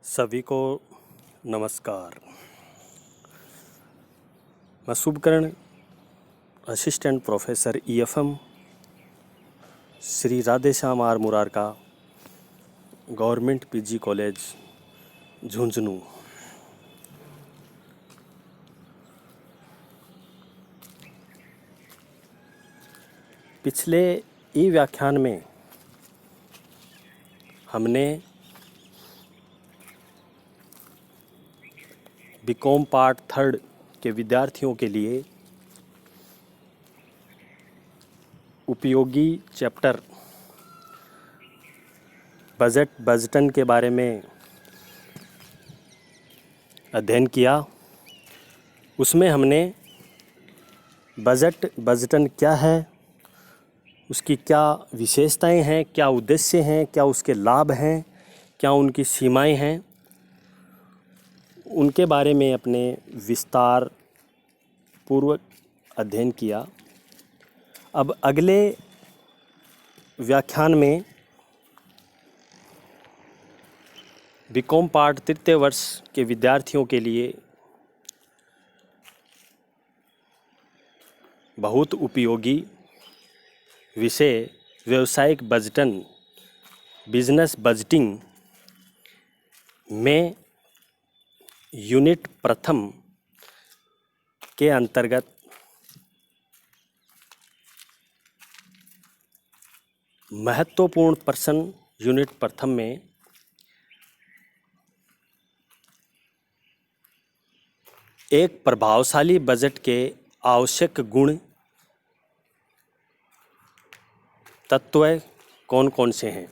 सभी को नमस्कार। मैं Shubhkaran, assistant professor EFM Shri Radheshyam R Morarka government PG college Jhunjhunu. पिछले ई व्याख्यान में हमने बीकॉम पार्ट 3 के विद्यार्थियों के लिए उपयोगी चैप्टर बजटन के बारे में अध्ययन किया। उसमें हमने बजटन क्या है, उसकी क्या विशेषताएं हैं, क्या उद्देश्य हैं, क्या उसके लाभ हैं, क्या उनकी सीमाएं हैं, उनके बारे में अपने विस्तार पूर्वक अध्ययन किया। अब अगले व्याख्यान में बीकॉम पार्ट 3 वर्ष के विद्यार्थियों के लिए बहुत उपयोगी विषय व्यावसायिक बजटन, बिजनेस बजटिंग में यूनिट प्रथम के अंतर्गत महत्वपूर्ण प्रश्न यूनिट प्रथम में एक प्रभावशाली बजट के आवश्यक गुण तत्व कौन कौन से हैं।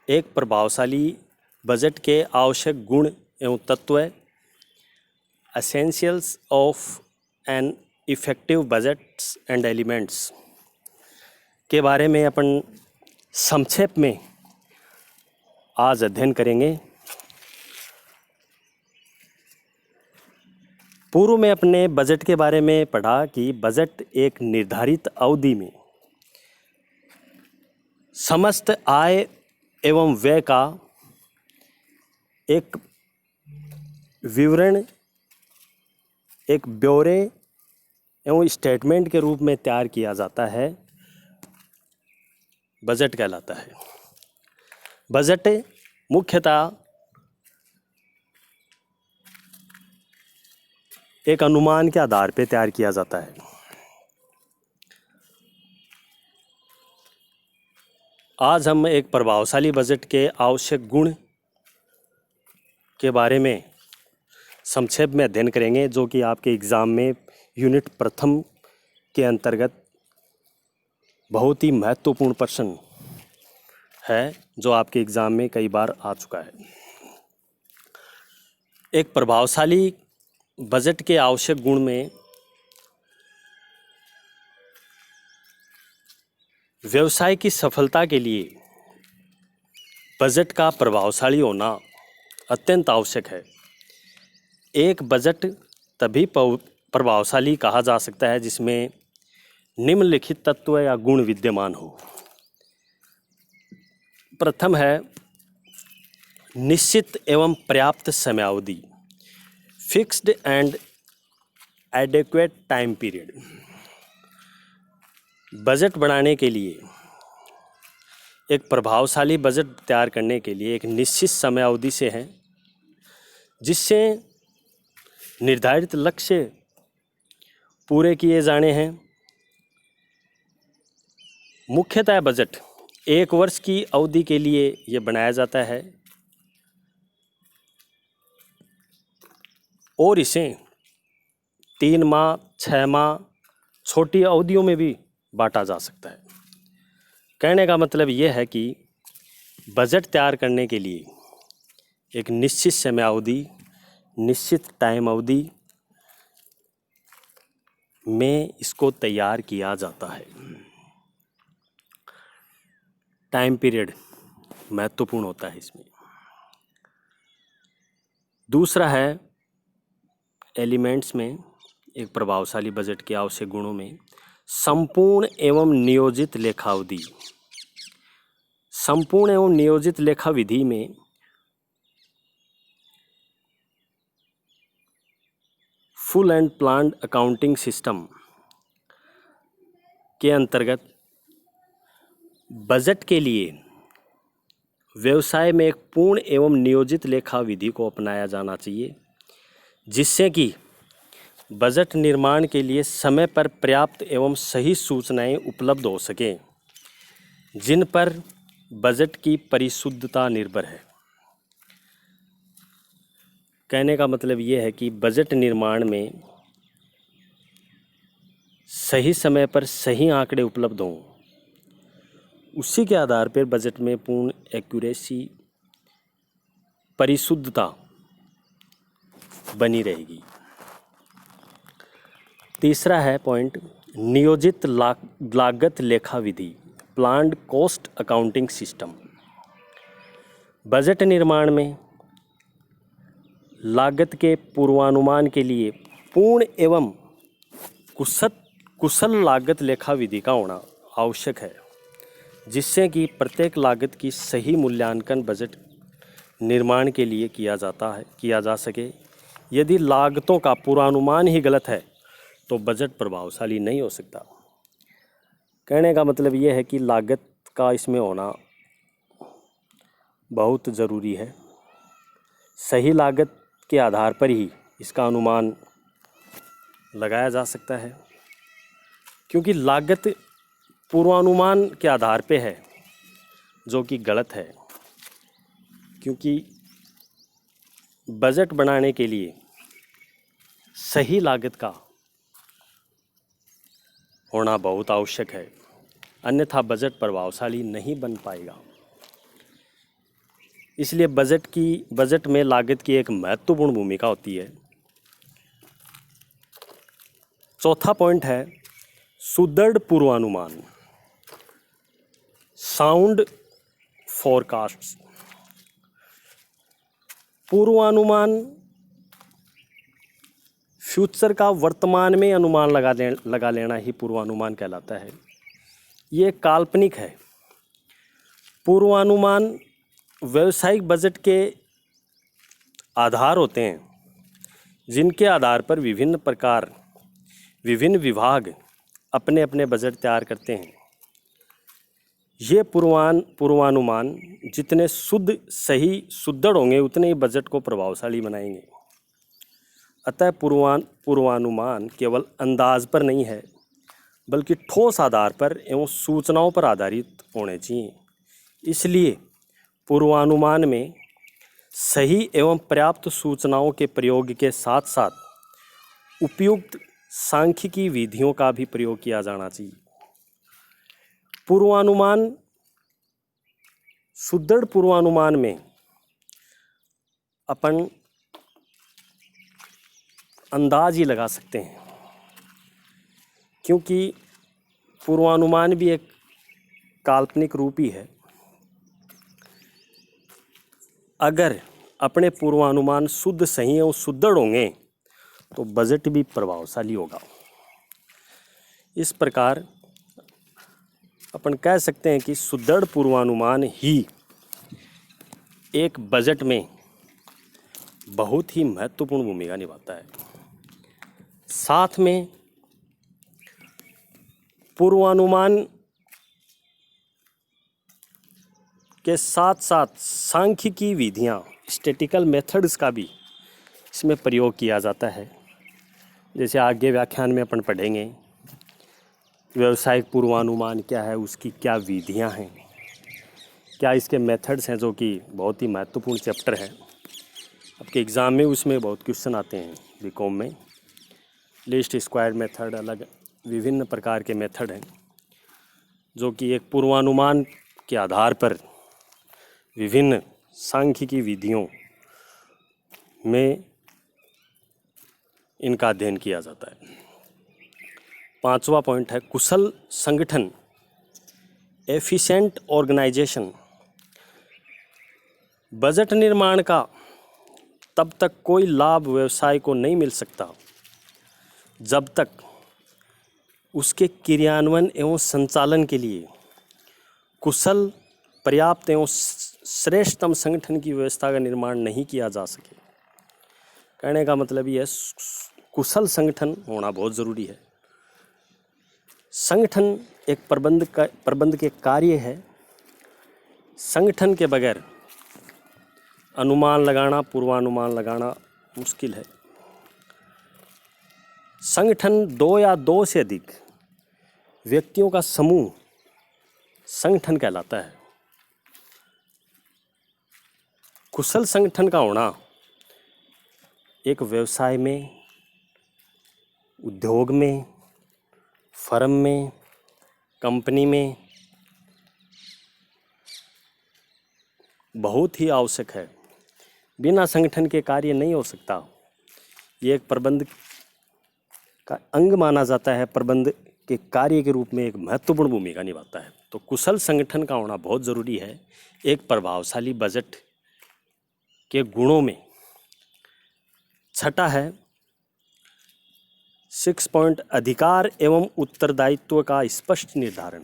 एक प्रभावशाली बजट के आवश्यक गुण एवं तत्व, essentials of an effective budgets and elements के बारे में अपन संक्षेप में आज अध्ययन करेंगे। पूर्व में अपने बजट के बारे में पढ़ा कि बजट एक निर्धारित अवधि में समस्त आय एवं व्यय का एक विवरण, एक ब्यौरे एवं स्टेटमेंट के रूप में तैयार किया जाता है, बजट कहलाता है। बजट मुख्यतः एक अनुमान के आधार पर तैयार किया जाता है। आज हम एक प्रभावशाली बजट के आवश्यक गुण के बारे में संक्षेप में अध्ययन करेंगे, जो कि आपके एग्ज़ाम में यूनिट प्रथम के अंतर्गत बहुत ही महत्वपूर्ण प्रश्न है, जो आपके एग्ज़ाम में कई बार आ चुका है। एक प्रभावशाली बजट के आवश्यक गुण में व्यवसाय की सफलता के लिए बजट का प्रभावशाली होना अत्यंत आवश्यक है। एक बजट तभी प्रभावशाली कहा जा सकता है जिसमें निम्नलिखित तत्व या गुण विद्यमान हो। प्रथम है निश्चित एवं पर्याप्त समयावधि, fixed and adequate time period. Budget बनाने के लिए, एक प्रभावशाली बजट तैयार करने के लिए एक निश्चित समय अवधि से है, जिससे निर्धारित लक्ष्य पूरे किए जाने हैं। मुख्यतः बजट 1 वर्ष की अवधि के लिए ये बनाया जाता है और इसे 3 माह, 6 माह, छोटी अवधियों में भी बांटा जा सकता है। कहने का मतलब ये है कि बजट तैयार करने के लिए एक निश्चित समय अवधि, निश्चित टाइम अवधि में इसको तैयार किया जाता है। टाइम पीरियड महत्वपूर्ण होता है इसमें। दूसरा है एलिमेंट्स में, एक प्रभावशाली बजट के आवश्यक गुणों में संपूर्ण एवं नियोजित लेखावधि। संपूर्ण एवं नियोजित लेखा विधि में full and planned accounting system के अंतर्गत बजट के लिए व्यवसाय में एक पूर्ण एवं नियोजित लेखा विधि को अपनाया जाना चाहिए, जिससे कि बजट निर्माण के लिए समय पर पर्याप्त एवं सही सूचनाएं उपलब्ध हो सकें, जिन पर बजट की परिशुद्धता निर्भर है। कहने का मतलब ये है कि बजट निर्माण में सही समय पर सही आंकड़े उपलब्ध हों, उसी के आधार पर बजट में पूर्ण एक्यूरेसी, परिशुद्धता बनी रहेगी। तीसरा है पॉइंट, नियोजित लागत लेखा विधि, planned cost accounting system. Budget निर्माण में लागत के पूर्वानुमान के लिए पूर्ण एवं कुशल लागत लेखा विधि का होना आवश्यक है, जिससे कि प्रत्येक लागत की सही मूल्यांकन बजट निर्माण के लिए किया जा सके। यदि लागतों का पूर्वानुमान ही गलत है तो बजट प्रभावशाली नहीं हो सकता। कहने का मतलब ये है कि लागत का इसमें होना बहुत ज़रूरी है। सही लागत के आधार पर ही इसका अनुमान लगाया जा सकता है, क्योंकि लागत पूर्वानुमान के आधार पे है, जो कि गलत है। क्योंकि बजट बनाने के लिए सही लागत का होना बहुत आवश्यक है, अन्यथा बजट प्रभावशाली नहीं बन पाएगा। इसलिए बजट में लागत की एक महत्वपूर्ण भूमिका होती है। चौथा पॉइंट है सुदृढ़ पूर्वानुमान, साउंड फोरकास्ट्स। पूर्वानुमान फ्यूचर का वर्तमान में अनुमान लगा लेना ही पूर्वानुमान कहलाता है। ये काल्पनिक है। पूर्वानुमान व्यावसायिक बजट के आधार होते हैं, जिनके आधार पर विभिन्न विभाग अपने अपने बजट तैयार करते हैं। ये पूर्वानुमान जितने सुदृढ़ होंगे, उतने ही बजट को प्रभावशाली बनाएंगे। अतः पूर्वानुमान केवल अंदाज पर नहीं है, बल्कि ठोस आधार पर एवं सूचनाओं पर आधारित होने चाहिए। इसलिए पूर्वानुमान में सही एवं पर्याप्त सूचनाओं के प्रयोग के साथ साथ उपयुक्त सांख्यिकी विधियों का भी प्रयोग किया जाना चाहिए। सुदृढ़ पूर्वानुमान में अपन अंदाज ही लगा सकते हैं, क्योंकि पूर्वानुमान भी एक काल्पनिक रूप ही है। अगर अपने पूर्वानुमान शुद्ध, सही एवं सुदृढ़ होंगे तो बजट भी प्रभावशाली होगा। इस प्रकार अपन कह सकते हैं कि सुदृढ़ पूर्वानुमान ही एक बजट में बहुत ही महत्वपूर्ण भूमिका निभाता है। साथ में पूर्वानुमान के साथ साथ सांख्यिकी विधियाँ, स्टैटिस्टिकल मेथड्स का भी इसमें प्रयोग किया जाता है। जैसे आगे व्याख्यान में अपन पढ़ेंगे व्यावसायिक पूर्वानुमान क्या है, उसकी क्या विधियाँ हैं, क्या इसके मेथड्स हैं, जो कि बहुत ही महत्वपूर्ण चैप्टर है। आपके एग्ज़ाम में उसमें बहुत क्वेश्चन आते हैं। बीकॉम में लीस्ट स्क्वायर मेथड, अलग विभिन्न प्रकार के मेथड हैं, जो कि एक पूर्वानुमान के आधार पर विभिन्न सांख्यिकी विधियों में इनका अध्ययन किया जाता है। पांचवा पॉइंट है कुशल संगठन, एफिशिएंट ऑर्गेनाइजेशन। बजट निर्माण का तब तक कोई लाभ व्यवसाय को नहीं मिल सकता जब तक उसके क्रियान्वयन एवं संचालन के लिए कुशल पर्याप्त एवं श्रेष्ठतम संगठन की व्यवस्था का निर्माण नहीं किया जा सके। कहने का मतलब ये कुशल संगठन होना बहुत ज़रूरी है। संगठन एक प्रबंध के कार्य है। संगठन के बगैर अनुमान लगाना, पूर्वानुमान लगाना मुश्किल है। संगठन दो या दो से अधिक व्यक्तियों का समूह संगठन कहलाता है। कुशल संगठन का होना एक व्यवसाय में, उद्योग में, फर्म में, कंपनी में बहुत ही आवश्यक है। बिना संगठन के कार्य नहीं हो सकता। ये एक प्रबंध का अंग माना जाता है, प्रबंध के कार्य के रूप में एक महत्वपूर्ण भूमिका निभाता है। तो कुशल संगठन का होना बहुत ज़रूरी है। एक प्रभावशाली बजट के गुणों में छठा है 6 पॉइंट अधिकार एवं उत्तरदायित्व का स्पष्ट निर्धारण,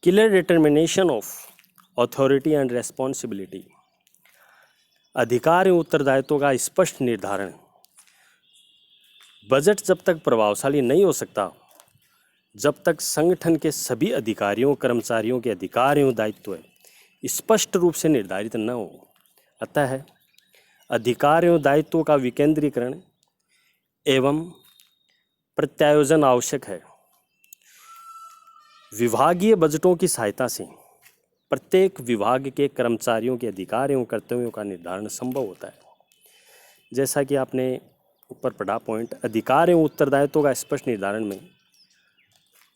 clear determination of authority and responsibility. अधिकार एवं उत्तरदायित्व का स्पष्ट निर्धारण। बजट जब तक प्रभावशाली नहीं हो सकता जब तक संगठन के सभी अधिकारियों कर्मचारियों के अधिकार एवं दायित्व स्पष्ट रूप से निर्धारित न हो। अतः अधिकार एवं दायित्वों का विकेंद्रीकरण एवं प्रत्यायोजन आवश्यक है। विभागीय बजटों की सहायता से प्रत्येक विभाग के कर्मचारियों के अधिकार एवं कर्तव्यों का निर्धारण संभव होता है। जैसा कि आपने ऊपर पढ़ा पॉइंट, अधिकार एवं उत्तरदायित्वों का स्पष्ट निर्धारण में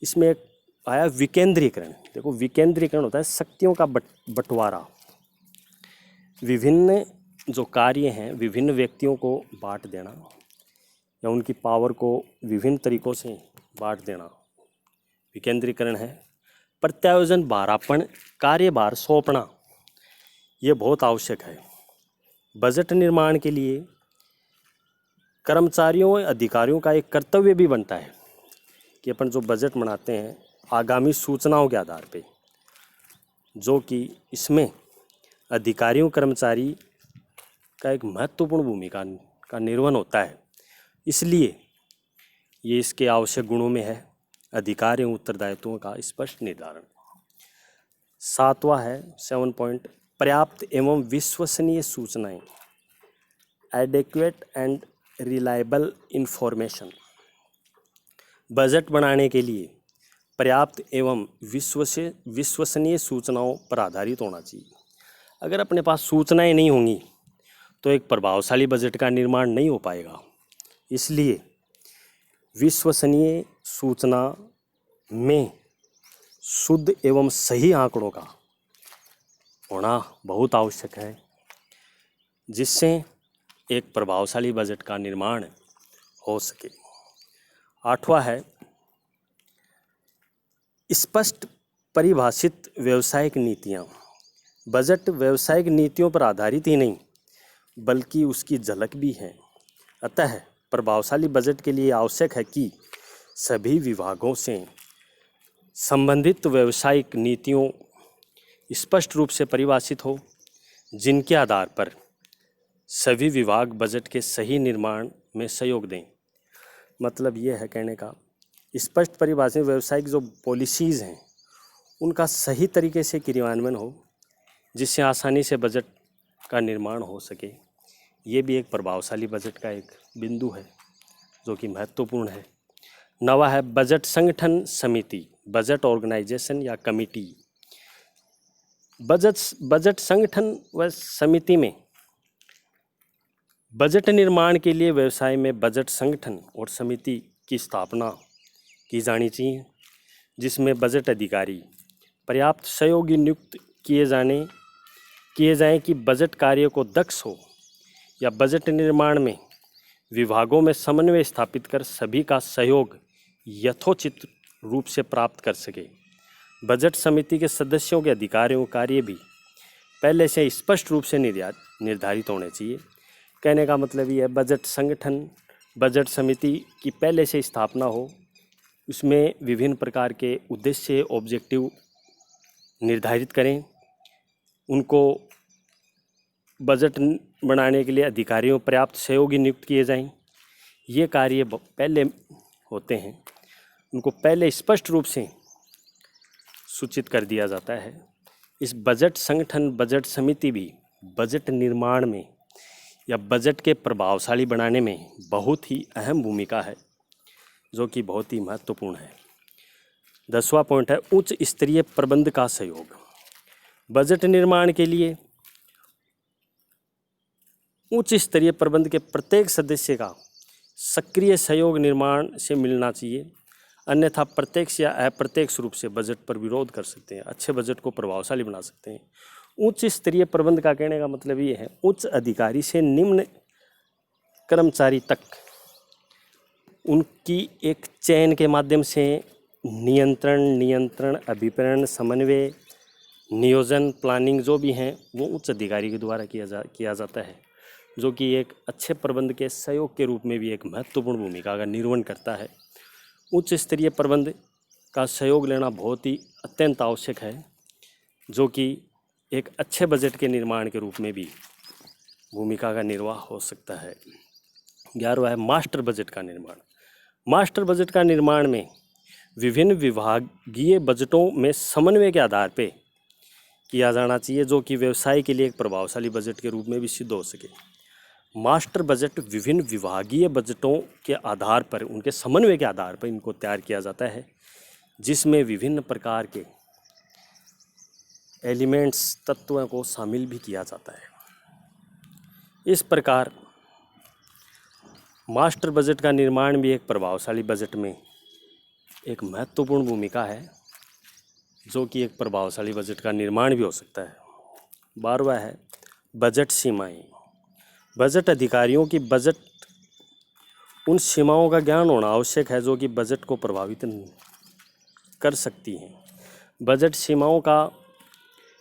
इसमें एक आया विकेंद्रीकरण। देखो, विकेंद्रीकरण होता है शक्तियों का बंटवारा। विभिन्न जो कार्य हैं विभिन्न व्यक्तियों को बांट देना या उनकी पावर को विभिन्न तरीकों से बांट देना विकेंद्रीकरण है। प्रत्यायोजन, बारापन, कार्यभार सौंपना, ये बहुत आवश्यक है। बजट निर्माण के लिए कर्मचारियों अधिकारियों का एक कर्तव्य भी बनता है कि अपन जो बजट बनाते हैं आगामी सूचनाओं के आधार पे, जो कि इसमें अधिकारियों कर्मचारी का एक महत्वपूर्ण भूमिका का निर्वहन होता है। इसलिए ये इसके आवश्यक गुणों में है, अधिकार एवं उत्तरदायित्वों का स्पष्ट निर्धारण। सातवां है 7 पॉइंट, पर्याप्त एवं विश्वसनीय सूचनाएं, adequate and reliable information. Budget बनाने के लिए पर्याप्त एवं विश्वसनीय सूचनाओं पर आधारित होना चाहिए। अगर अपने पास सूचनाएं नहीं होंगी तो एक प्रभावशाली बजट का निर्माण नहीं हो पाएगा। इसलिए विश्वसनीय सूचना में शुद्ध एवं सही आंकड़ों का होना बहुत आवश्यक है, जिससे एक प्रभावशाली बजट का निर्माण हो सके। आठवां है स्पष्ट परिभाषित व्यावसायिक नीतियाँ। बजट व्यावसायिक नीतियों पर आधारित ही नहीं बल्कि उसकी झलक भी है। अतः प्रभावशाली बजट के लिए आवश्यक है कि सभी विभागों से संबंधित व्यावसायिक नीतियों स्पष्ट रूप से परिभाषित हो, जिनके आधार पर सभी विभाग बजट के सही निर्माण में सहयोग दें। मतलब ये है कहने का, स्पष्ट परिभाषित व्यावसायिक जो पॉलिसीज़ हैं उनका सही तरीके से क्रियान्वयन हो, जिससे आसानी से बजट का निर्माण हो सके। ये भी एक प्रभावशाली बजट का एक बिंदु है जो कि महत्वपूर्ण है। नवा है बजट संगठन समिति, बजट ऑर्गेनाइजेशन या कमिटी। बजट संगठन व समिति में बजट निर्माण के लिए व्यवसाय में बजट संगठन और समिति की स्थापना की जानी चाहिए, जिसमें बजट अधिकारी पर्याप्त सहयोगी नियुक्त किए जाएं कि बजट कार्य को दक्ष हो या बजट निर्माण में विभागों में समन्वय स्थापित कर सभी का सहयोग यथोचित रूप से प्राप्त कर सके। बजट समिति के सदस्यों के अधिकार एवं कार्य भी पहले से स्पष्ट रूप से निर्धारित होने चाहिए। कहने का मतलब ये है बजट संगठन, बजट समिति की पहले से स्थापना हो, उसमें विभिन्न प्रकार के उद्देश्य ऑब्जेक्टिव निर्धारित करें, उनको बजट बनाने के लिए अधिकारियों पर्याप्त सहयोगी नियुक्त किए जाएं। ये कार्य पहले होते हैं, उनको पहले स्पष्ट रूप से सूचित कर दिया जाता है। इस बजट संगठन, बजट समिति भी बजट निर्माण में या बजट के प्रभावशाली बनाने में बहुत ही अहम भूमिका है, जो कि बहुत ही महत्वपूर्ण है। 10वां पॉइंट है उच्च स्तरीय प्रबंध का सहयोग। बजट निर्माण के लिए उच्च स्तरीय प्रबंध के प्रत्येक सदस्य का सक्रिय सहयोग निर्माण से मिलना चाहिए, अन्यथा प्रत्यक्ष या अप्रत्यक्ष रूप से बजट पर विरोध कर सकते हैं, अच्छे बजट को प्रभावशाली बना सकते हैं। उच्च स्तरीय प्रबंध का कहने का मतलब ये है उच्च अधिकारी से निम्न कर्मचारी तक उनकी एक चयन के माध्यम से नियंत्रण, अभिप्रेरण, समन्वय, नियोजन, प्लानिंग जो भी हैं वो उच्च अधिकारी के द्वारा किया जाता है, जो कि एक अच्छे प्रबंध के सहयोग के रूप में भी एक महत्वपूर्ण भूमिका का निर्वहन करता है। उच्च स्तरीय प्रबंध का सहयोग लेना बहुत ही अत्यंत आवश्यक है, जो कि एक अच्छे बजट के निर्माण के रूप में भी भूमिका का निर्वाह हो सकता है। 11वां है मास्टर बजट का निर्माण। मास्टर बजट का निर्माण में विभिन्न विभागीय बजटों में समन्वय के आधार पर किया जाना चाहिए, जो कि व्यवसाय के लिए एक प्रभावशाली बजट के रूप में भी सिद्ध हो सके। मास्टर बजट विभिन्न विभागीय बजटों के आधार पर, उनके समन्वय के आधार पर इनको तैयार किया जाता है, जिसमें विभिन्न प्रकार के एलिमेंट्स, तत्वों को शामिल भी किया जाता है। इस प्रकार मास्टर बजट का निर्माण भी एक प्रभावशाली बजट में एक महत्वपूर्ण भूमिका है, जो कि एक प्रभावशाली बजट का निर्माण भी हो सकता है। 12वां है बजट सीमाएं। बजट अधिकारियों की बजट उन सीमाओं का ज्ञान होना आवश्यक है जो कि बजट को प्रभावित कर सकती हैं। बजट सीमाओं का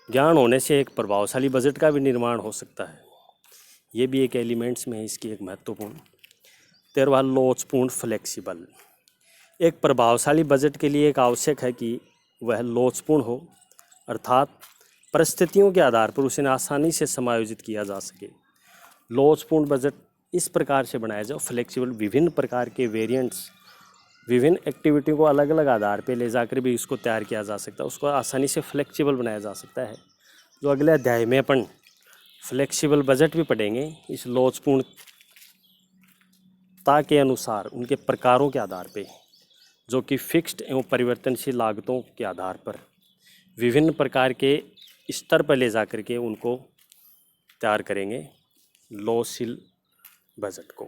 ज्ञान होने से एक प्रभावशाली बजट का भी निर्माण हो सकता है। ये भी एक एलिमेंट्स में है इसकी एक महत्वपूर्ण। 13वां लोचपूर्ण, फ्लेक्सिबल। एक प्रभावशाली बजट के लिए एक आवश्यक है कि वह लोचपूर्ण हो, अर्थात परिस्थितियों के आधार पर उसे आसानी से समायोजित किया जा सके। लोचपूर्ण बजट इस प्रकार से बनाया जाए, फ्लेक्सिबल, विभिन्न प्रकार के वेरिएंट्स, विभिन्न एक्टिविटी को अलग अलग आधार पे ले जाकर भी इसको तैयार किया जा सकता है, उसको आसानी से फ्लेक्सिबल बनाया जा सकता है। जो अगले अध्याय में अपन फ्लेक्सिबल बजट भी पढ़ेंगे, इस लोचपूर्णता के अनुसार उनके प्रकारों के आधार पे, जो कि फिक्स्ड एवं परिवर्तनशील लागतों के आधार पर विभिन्न प्रकार के स्तर पर ले जा कर के उनको तैयार करेंगे लोचशील बजट को।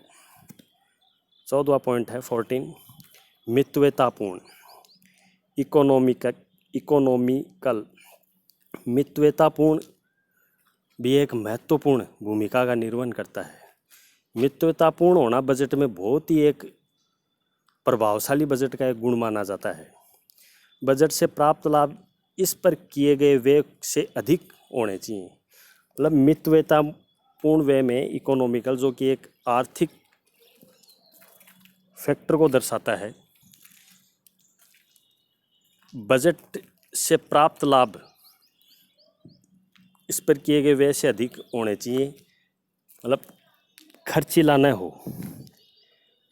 14वां पॉइंट है 14, मितव्यतापूर्ण, इकोनॉमिकल। मितव्यतापूर्ण भी एक महत्वपूर्ण भूमिका का निर्वहन करता है। मितव्यतापूर्ण होना बजट में बहुत ही एक प्रभावशाली बजट का एक गुण माना जाता है। बजट से प्राप्त लाभ इस पर किए गए व्यय से अधिक होने चाहिए। मतलब मितव्यतापूर्ण व्यय में इकोनॉमिकल, जो कि एक आर्थिक फैक्टर को दर्शाता है, बजट से प्राप्त लाभ इस पर किए गए व्यय से अधिक होने चाहिए, मतलब खर्चीला न हो।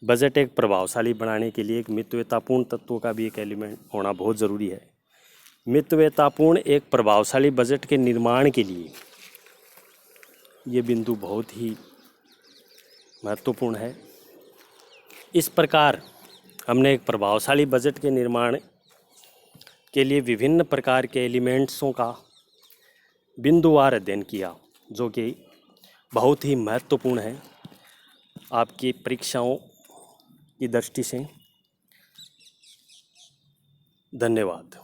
बजट एक प्रभावशाली बनाने के लिए एक मितव्यतापूर्ण तत्वों का भी एक एलिमेंट होना बहुत ज़रूरी है। मितव्यतापूर्ण एक प्रभावशाली बजट के निर्माण के लिए ये बिंदु बहुत ही महत्वपूर्ण है। इस प्रकार हमने एक प्रभावशाली बजट के निर्माण के लिए विभिन्न प्रकार के एलिमेंट्सों का बिंदुवार अध्ययन किया, जो कि बहुत ही महत्वपूर्ण है आपकी परीक्षाओं की दृष्टि से। धन्यवाद।